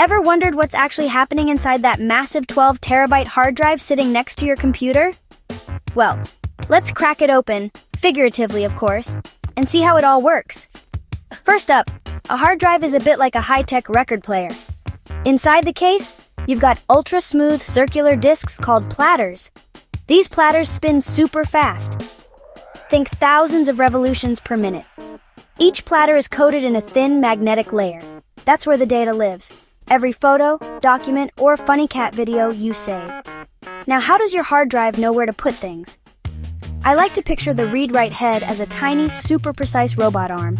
Ever wondered what's actually happening inside that massive 12 terabyte hard drive sitting next to your computer? Well, let's crack it open, figuratively of course, and see how it all works. First up, a hard drive is a bit like a high-tech record player. Inside the case, you've got ultra-smooth circular discs called platters. These platters spin super fast. Think thousands of revolutions per minute. Each platter is coated in a thin magnetic layer. That's where the data lives. Every photo, document, or funny cat video you save. Now, how does your hard drive know where to put things? I like to picture the read-write head as a tiny, super precise robot arm.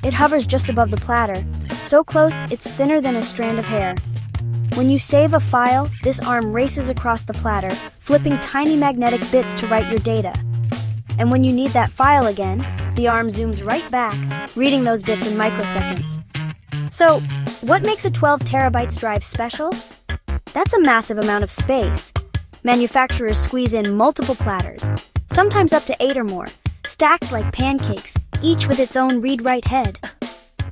It hovers just above the platter, so close it's thinner than a strand of hair. When you save a file, this arm races across the platter, flipping tiny magnetic bits to write your data. And when you need that file again, the arm zooms right back, reading those bits in microseconds. So, what makes a 12 terabytes drive special? That's a massive amount of space. Manufacturers squeeze in multiple platters, sometimes up to 8 or more, stacked like pancakes, each with its own read-write head.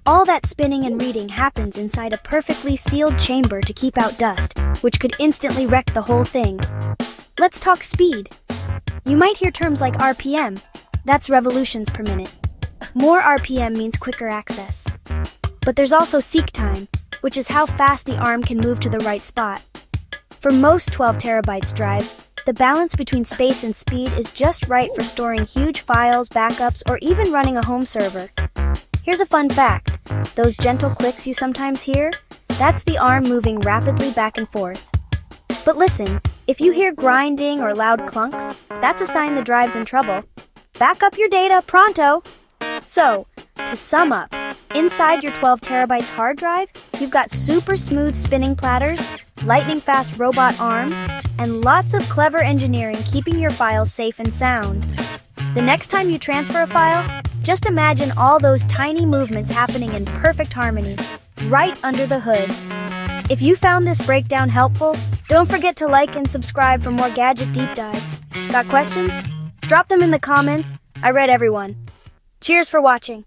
All that spinning and reading happens inside a perfectly sealed chamber to keep out dust, which could instantly wreck the whole thing. Let's talk speed. You might hear terms like RPM. That's revolutions per minute. More RPM means quicker access. But there's also seek time, which is how fast the arm can move to the right spot. For most 12 terabytes drives, the balance between space and speed is just right for storing huge files, backups, or even running a home server. Here's a fun fact. Those gentle clicks you sometimes hear? That's the arm moving rapidly back and forth. But listen, if you hear grinding or loud clunks, that's a sign the drive's in trouble. Back up your data pronto! So, to sum up, inside your 12 terabytes hard drive, you've got super smooth spinning platters, lightning-fast robot arms, and lots of clever engineering keeping your files safe and sound. The next time you transfer a file, just imagine all those tiny movements happening in perfect harmony, right under the hood. If you found this breakdown helpful, don't forget to like and subscribe for more gadget deep dives. Got questions? Drop them in the comments. I read everyone. Cheers for watching.